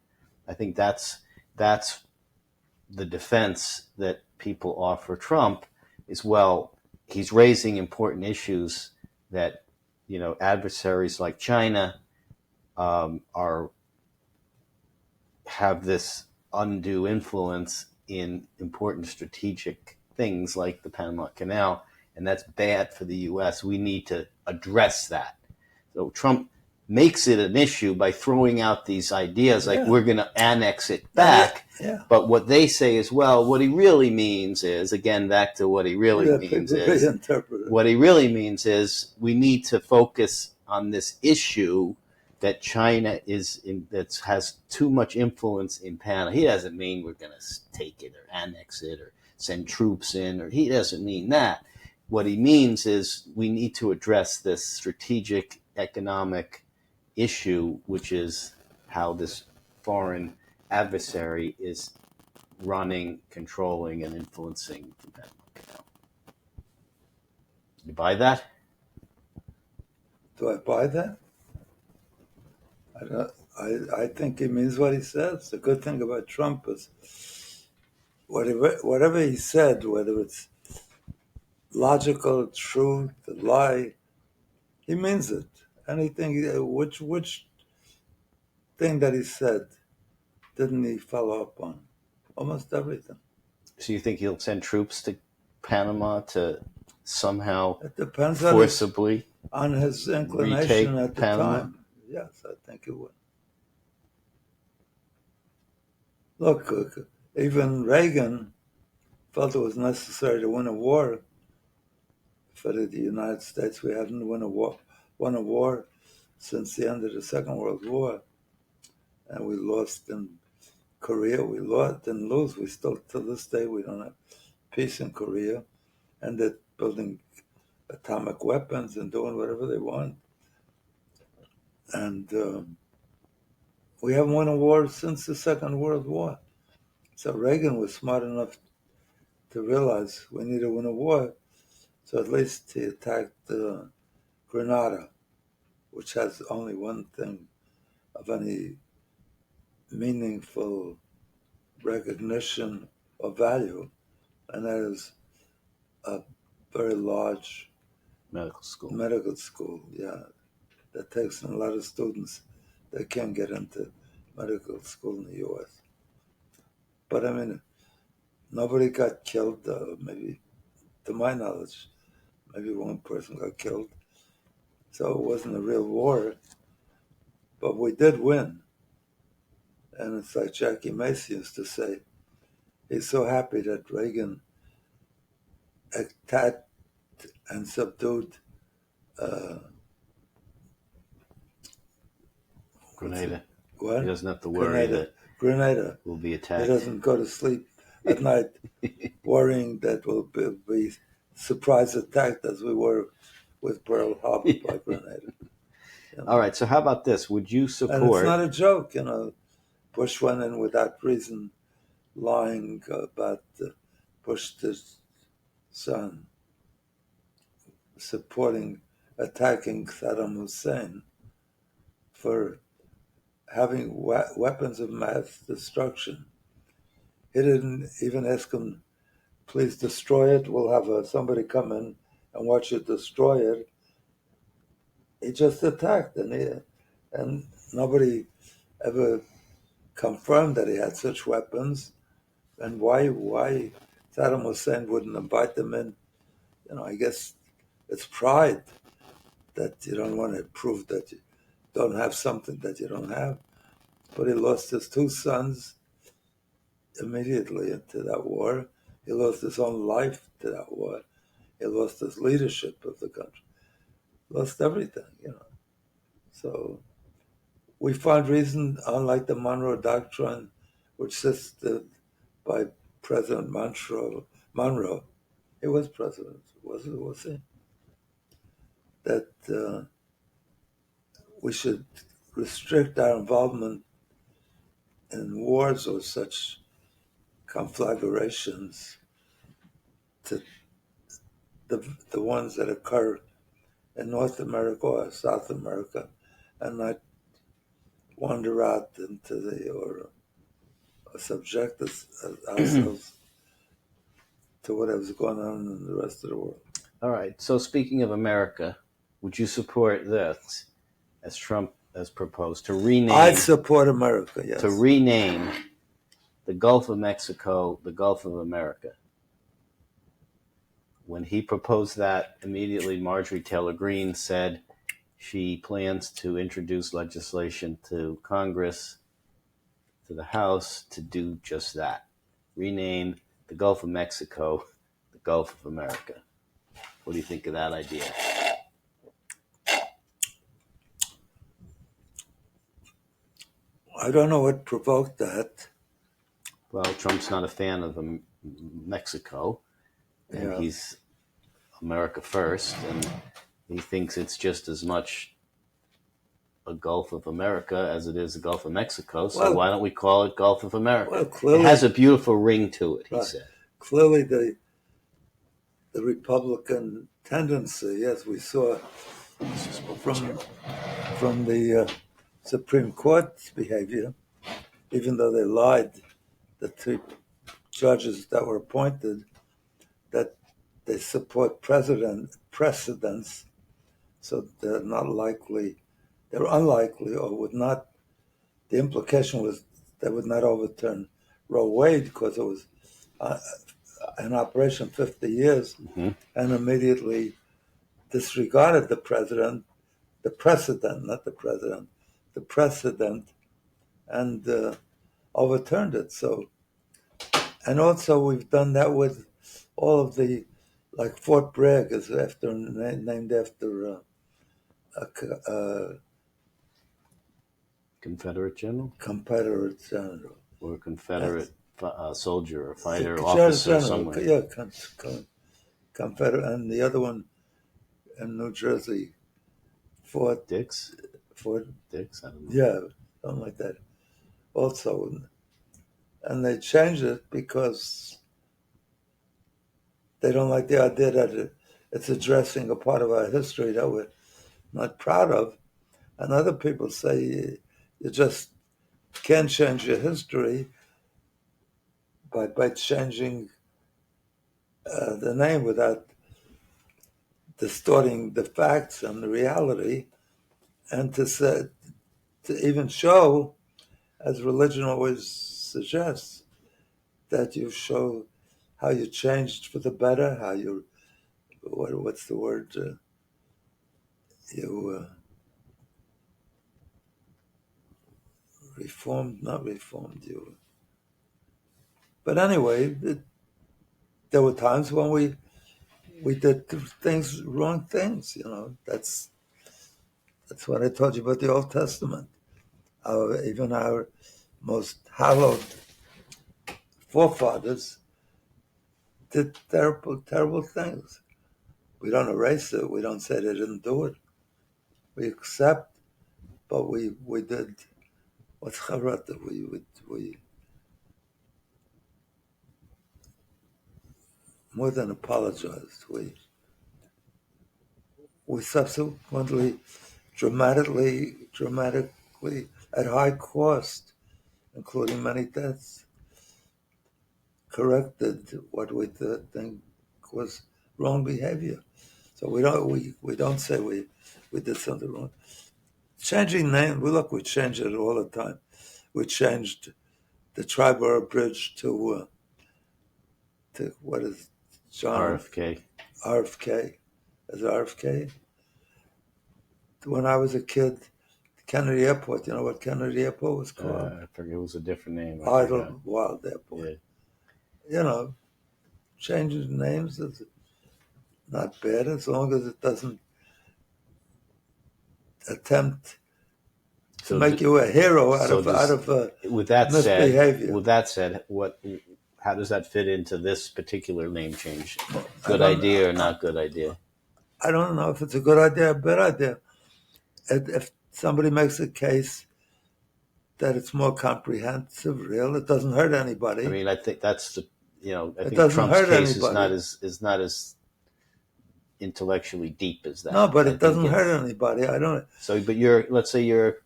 I think that's the defense that people offer Trump is, well, he's raising important issues that adversaries like China have this undue influence in important strategic things like the Panama Canal, and that's bad for the U.S. We need to address that. So Trump makes it an issue by throwing out these ideas like we're going to annex it back. Yeah. But what they say is, well, what he really means is, again, back to what he really means is we need to focus on this issue that China has too much influence in Panama. He doesn't mean we're going to take it or annex it or send troops in, or he doesn't mean that. What he means is we need to address this strategic economic issue, which is how this foreign adversary is running, controlling, and influencing the Panama Canal. You buy that? Do I buy that? I think he means what he says. The good thing about Trump is whatever he said, whether it's logical, true, the lie, he means it. Anything, which thing that he said didn't he follow up on? Almost everything. So you think he'll send troops to Panama to somehow It depends forcibly on his inclination at the time. Yes, I think it would. Look, even Reagan felt it was necessary to win a war. For the United States, we hadn't won a war since the end of the Second World War, and we lost in Korea. Didn't lose. We still, to this day, we don't have peace in Korea, and they're building atomic weapons and doing whatever they want. And we haven't won a war since the Second World War. So Reagan was smart enough to realize we need to win a war. So at least he attacked Grenada, which has only one thing of any meaningful recognition or value, and that is a very large medical school, that takes in a lot of students that can't get into medical school in the U.S. But I mean, nobody got killed. Maybe, to my knowledge, maybe one person got killed. So it wasn't a real war, but we did win. And it's like Jackie Macy used to say, he's so happy that Reagan attacked and subdued Grenada. what? He doesn't have to worry that Grenada. we'll be He attacked. doesn't go to sleep at night worrying that we'll be surprise attacked as we were with Pearl Harbor by Grenada. You know? All right, so how about this? Would you And it's support... not a joke, you know. Bush went in without reason, lying about Bush's son, attacking Saddam Hussein for having weapons of mass destruction. He didn't even ask him, please destroy it. We'll have somebody come in and watch you destroy it. He just attacked, and nobody ever confirmed that he had such weapons. And why Saddam Hussein wouldn't invite them in? You know, I guess it's pride that you don't want to prove that you don't have something that you don't have. But he lost his two sons immediately into that war. He lost his own life to that war. He lost his leadership of the country. Lost everything, you know. So we find reason, unlike the Monroe Doctrine, which existed by President Monroe, he was president, was he? That we should restrict our involvement in wars or such conflagrations to the ones that occur in North America or South America, and not wander out into or subject ourselves to whatever's going on in the rest of the world. All right, so speaking of America, would you support this, as Trump has proposed, to rename... I'd support America, yes. To rename the Gulf of Mexico the Gulf of America. When he proposed that, immediately Marjorie Taylor Greene said she plans to introduce legislation to Congress, to the House, to do just that. Rename the Gulf of Mexico the Gulf of America. What do you think of that idea? I don't know what provoked that. Well, Trump's not a fan of Mexico, and Yeah. he's America first, and he thinks it's just as much a Gulf of America as it is the Gulf of Mexico, so why don't we call it Gulf of America? Well, clearly, it has a beautiful ring to it, he said. Clearly the Republican tendency, as we saw from the Supreme Court's behavior, even though they lied, the three judges that were appointed, that they support precedents, so they're unlikely or would not, the implication was they would not overturn Roe Wade because it was in operation 50 years, and immediately disregarded the precedent, and overturned it. So, and also we've done that with all of the, like Fort Bragg is named after Confederate general? Confederate general. Or a Confederate soldier or fighter, officer somewhere. Yeah, Confederate. And the other one in New Jersey, Fort Dix? Fort Dix, I don't know. Yeah, something like that. Also, and they changed it because they don't like the idea that it's addressing a part of our history that we're not proud of. And other people say you just can't change your history by changing the name without distorting the facts and the reality, and to even show, as religion always suggests, that you show how you changed for the better, how you, what's the word, you not reformed you. But anyway, there were times when we did wrong things, That's what I told you about the Old Testament. Even our most hallowed forefathers did terrible, terrible things. We don't erase it. We don't say they didn't do it. We accept, but we did. What's chavrata? We more than apologized. We subsequently dramatically at high cost, including many deaths, corrected what we think was wrong behavior. So we don't say we did something wrong. Changing name, we change it all the time. We changed the Triborough Bridge to what is John RFK. RFK. Is it RFK? When I was a kid, Kennedy Airport. You know what Kennedy Airport was called? I forget, it was a different name. Idle Wild Airport. Yeah. Changing names is not bad as long as it doesn't attempt to make you a hero out of with that misbehavior. With that said, how does that fit into this particular name change? Good idea or not good idea? I don't know if it's a good idea or a bad idea. If somebody makes a case that it's more comprehensive, it doesn't hurt anybody. I mean, I think that's the I think doesn't Trump's hurt case anybody. is not as intellectually deep as that. No, but it doesn't hurt anybody. I don't. So, but let's say you're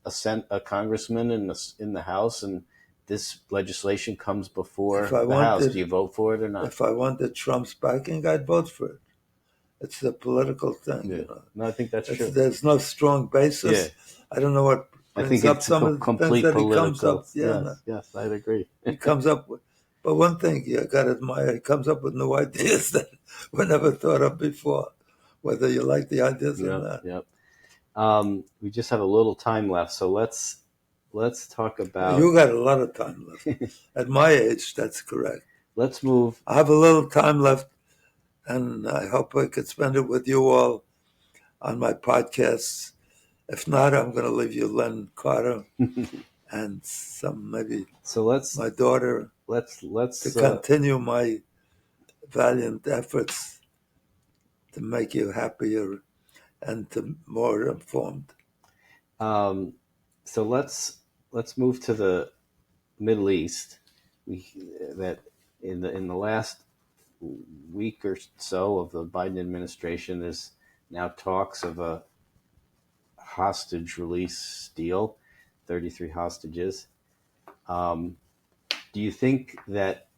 a congressman in the House, and this legislation comes before the House. Do you vote for it or not? If I wanted Trump's backing, I'd vote for it. It's a political thing. Yeah. No, I think that's true. There's no strong basis. Yeah. I don't know what. I think it's complete political. Yes, I'd agree. He comes up with, but one thing you got to admire, he comes up with new ideas that were never thought of before, whether you like the ideas or not. Yep. We just have a little time left, so let's talk about. You got a lot of time left. At my age, that's correct. Let's move. I have a little time left, and I hope I could spend it with you all on my podcasts. If not, I'm going to leave you Len Carter and my daughter. Let's continue my valiant efforts to make you happier and more informed. So let's move to the Middle East. That in the last week or so of the Biden administration, there's now talks of a hostage release deal, 33 hostages. Do you think that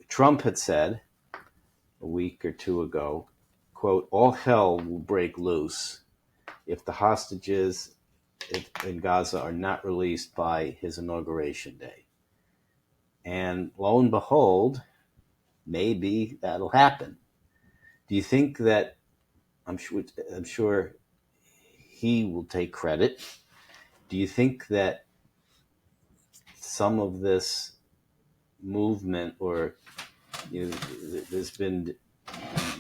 Trump had said a week or two ago, quote, all hell will break loose if the hostages in Gaza are not released by his inauguration day. And lo and behold, maybe that'll happen. Do you think that, I'm sure he will take credit. Do you think that some of this movement, or there's been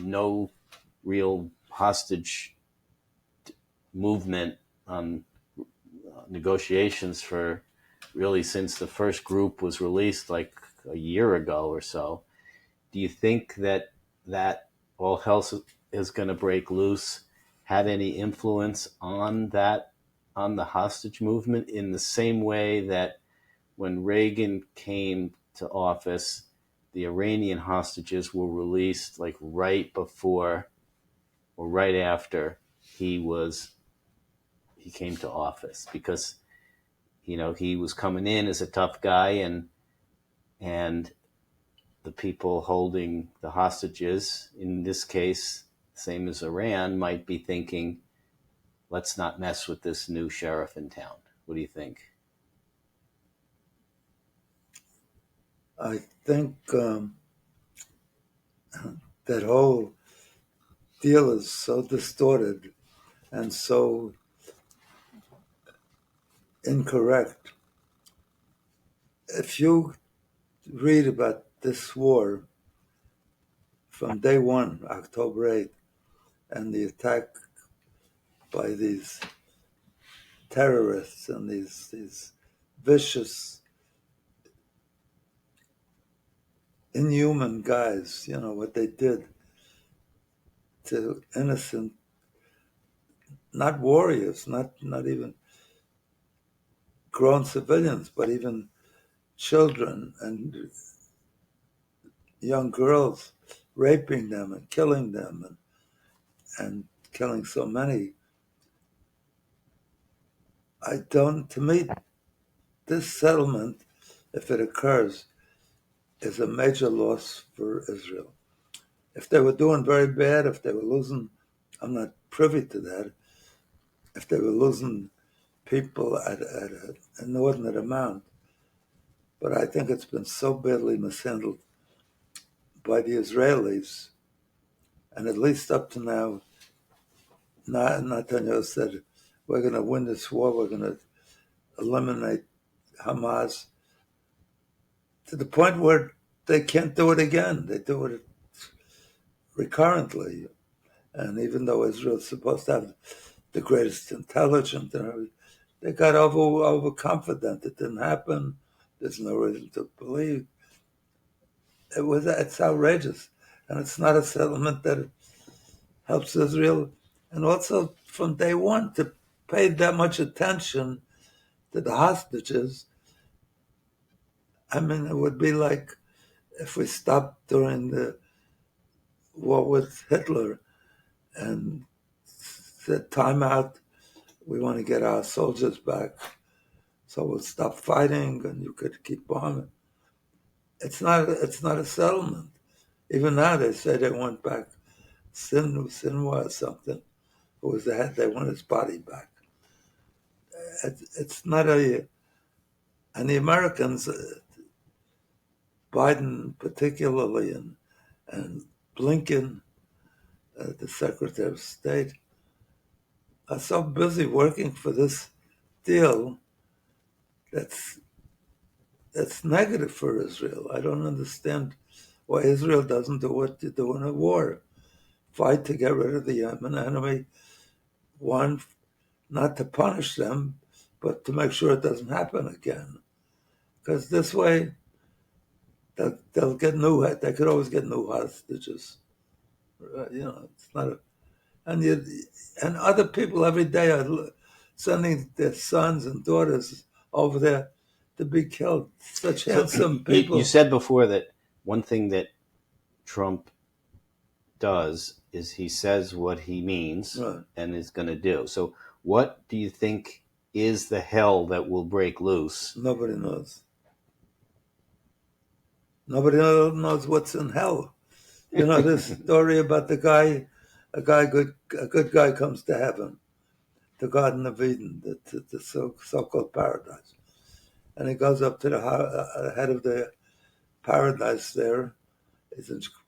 no real hostage movement on negotiations for really since the first group was released like a year ago or so? Do you think that all hell is going to break loose had any influence on the hostage movement, in the same way that when Reagan came to office, the Iranian hostages were released like right before or right after he came to office, because he was coming in as a tough guy, and the people holding the hostages, in this case, same as Iran, might be thinking, let's not mess with this new sheriff in town. What do you think? I think that whole deal is so distorted and so incorrect. If you read about this war from day one, October 8th, and the attack by these terrorists and these vicious, inhuman guys, what they did to innocent, not warriors, not even grown civilians, but even children and young girls, raping them and killing them and killing so many. To me, this settlement, if it occurs, is a major loss for Israel. If they were doing very bad, if they were losing, I'm not privy to that, if they were losing people at an inordinate amount, but I think it's been so badly mishandled by the Israelis, and at least up to now, Netanyahu said, we're going to win this war, we're going to eliminate Hamas, to the point where they can't do it again. They do it recurrently. And even though Israel's supposed to have the greatest intelligence and everything, they got overconfident. It didn't happen. There's no reason to believe. It's outrageous. And it's not a settlement that helps Israel. And also from day one to pay that much attention to the hostages. I mean, it would be like if we stopped during the war with Hitler and said, time out, we want to get our soldiers back. So we'll stop fighting and you could keep bombing. It's not a settlement. Even now they say they want back Sinwar or something, who was the head, they want his body back. It's not and the Americans, Biden particularly, and Blinken, the Secretary of State, are so busy working for this deal that's negative for Israel. I don't understand why Israel doesn't do what you do in a war. Fight to get rid of the enemy. One, not to punish them, but to make sure it doesn't happen again. Because this way, they'll get they could always get new hostages. It's not and other people every day are sending their sons and daughters over there to be killed. Such handsome people. You said before that one thing that Trump does is he says what he means and is going to do. So what do you think is the hell that will break loose? Nobody knows. Nobody knows what's in hell. This story about the guy, a good guy comes to heaven, the Garden of Eden, the so-called paradise. And he goes up to the head of the paradise there.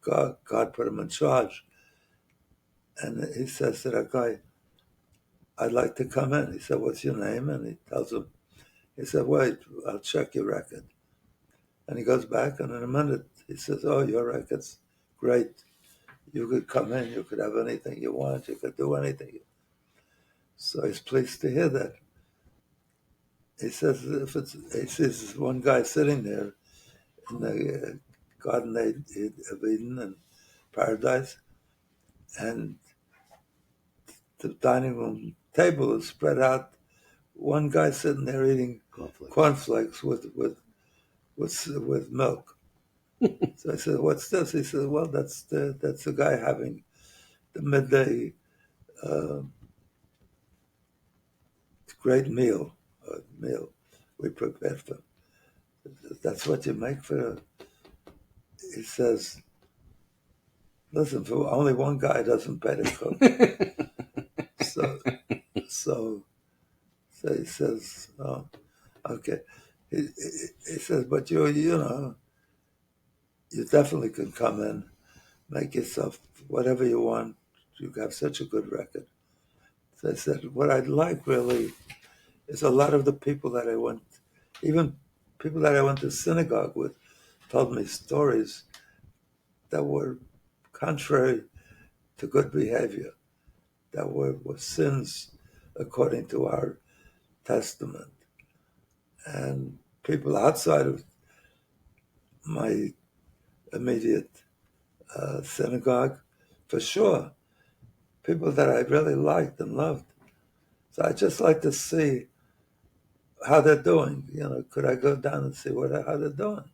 God put him in charge. And he says to that guy, I'd like to come in. He said, what's your name? And he tells him, he said, wait, I'll check your record. And he goes back, and in a minute, he says, oh, your record's great. You could come in, you could have anything you want, you could do anything. So he's pleased to hear that. He says, he sees one guy sitting there in the Garden of Eden and Paradise, and the dining room table is spread out. One guy sitting there eating cornflakes with milk. So I said, "What's this?" He said, "Well, that's the guy having the midday great meal we prepared for him. That's what you make for." He says, "Listen, for only one guy doesn't pay to cook." so he says, "Oh, okay." He says, "But you definitely can come in. make yourself whatever you want. You have such a good record. So I said, what I'd like really is a lot of the people that I went, even people that I went to synagogue with, told me stories that were contrary to good behavior, that were sins according to our testament. And people outside of my immediate synagogue, for sure, people that I really liked and loved. So I just like to see how they're doing. Could I go down and see how they're doing?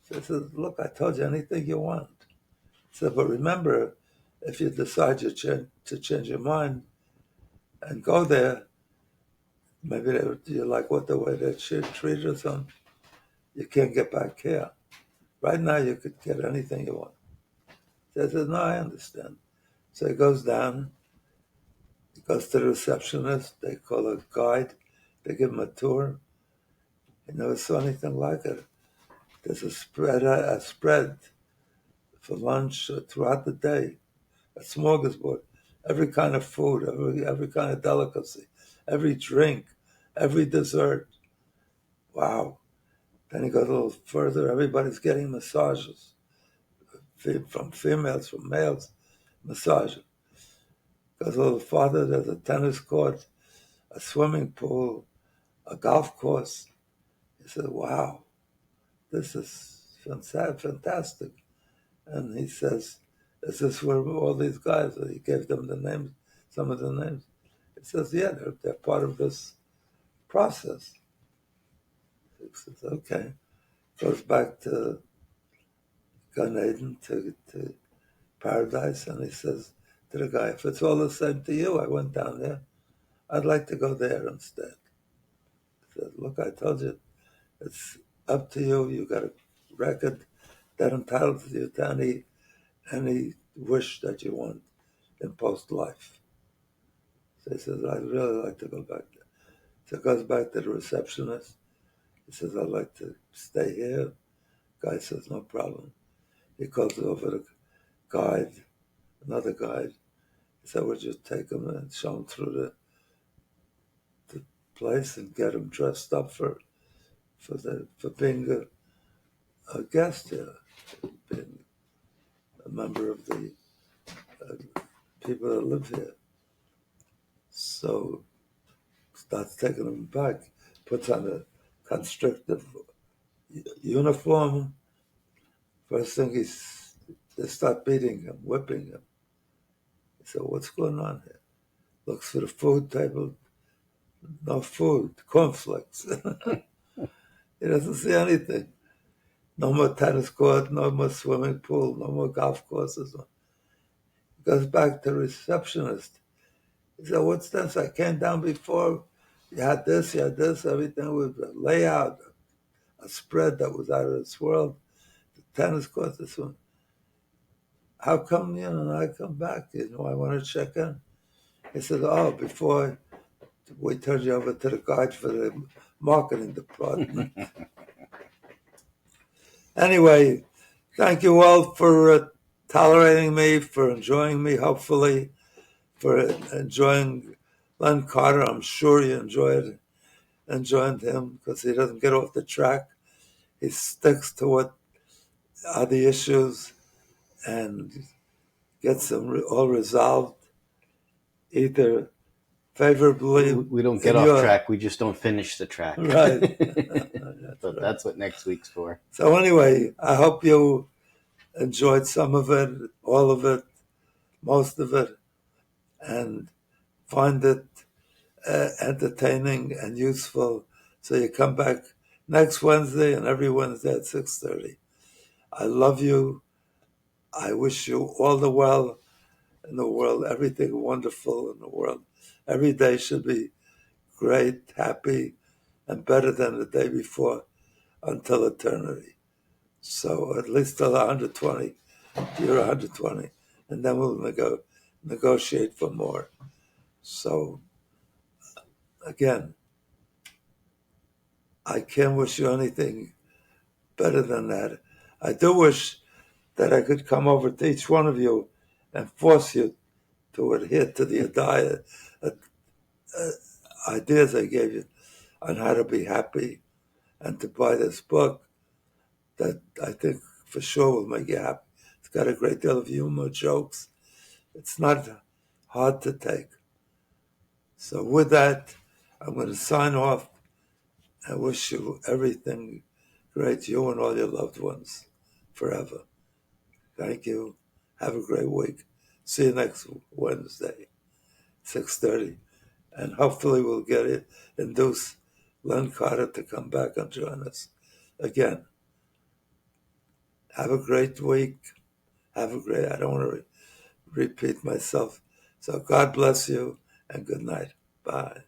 So I said, look, I told you anything you want. So, but remember, if you decide to change your mind and go there, maybe you like the way they treat us on. You can't get back here. Right now, you could get anything you want. So I said, no, I understand. So he goes down. He goes to the receptionist. They call a guide. They give him a tour. He never saw anything like it. There's a spread for lunch throughout the day, a smorgasbord, every kind of food, every kind of delicacy, every drink, every dessert. Wow. Then he goes a little further. Everybody's getting massages from females, from males, massages. Goes a little farther. There's a tennis court, a swimming pool, a golf course. He said, wow, this is fantastic. And he says, is this where all these guys, he gave them the names, some of the names. He says, yeah, they're part of this process. He says, okay. Goes back to Gan Eden, to paradise, and he says to the guy, if it's all the same to you, I went down there, I'd like to go there instead. He says, look, I told you, it's up to you. You got a record that entitles you to any wish that you want in post-life. So he says, I'd really like to go back there. So he goes back to the receptionist. He says, I'd like to stay here. Guy says, no problem. He calls over the guide, another guide. He said, would you take him and show him through the place and get him dressed up for being a guest here, being a member of the people that live here. So starts taking him back, puts on a constrictive uniform. First thing they start beating him, whipping him. He said, what's going on here? Looks for the food table, no food, cornflakes. He doesn't see anything. No more tennis court, no more swimming pool, no more golf courses. He goes back to the receptionist. He said, what's this? I came down before. You had this, everything was a layout, a spread that was out of this world. The tennis court, this one. How come, I come back? I want to check in. He said, oh, before we turned you over to the guide for the marketing department. Anyway, thank you all for tolerating me, for enjoying me, hopefully, for enjoying Len Carter. I'm sure you enjoyed him because he doesn't get off the track. He sticks to what are the issues and gets them all resolved, either favorably. We don't get off track. We just don't finish the track. Right. That's what next week's for. So anyway, I hope you enjoyed some of it, all of it, most of it, and find it entertaining and useful. So you come back next Wednesday and every Wednesday at 6:30. I love you. I wish you all the well in the world, everything wonderful in the world. Every day should be great, happy, and better than the day before until eternity. So at least till 120, you're 120, and then we'll negotiate for more. So again, I can't wish you anything better than that. I do wish that I could come over to each one of you and force you to adhere to the ideas I gave you on how to be happy and to buy this book that I think for sure will make you happy. It's got a great deal of humor, jokes. It's not hard to take. So with that, I'm going to sign off. I wish you everything great, you and all your loved ones, forever. Thank you. Have a great week. See you next Wednesday, 6:30. And hopefully we'll induce Len Carter to come back and join us again. Have a great week. I don't want to repeat myself. So God bless you and good night. Bye.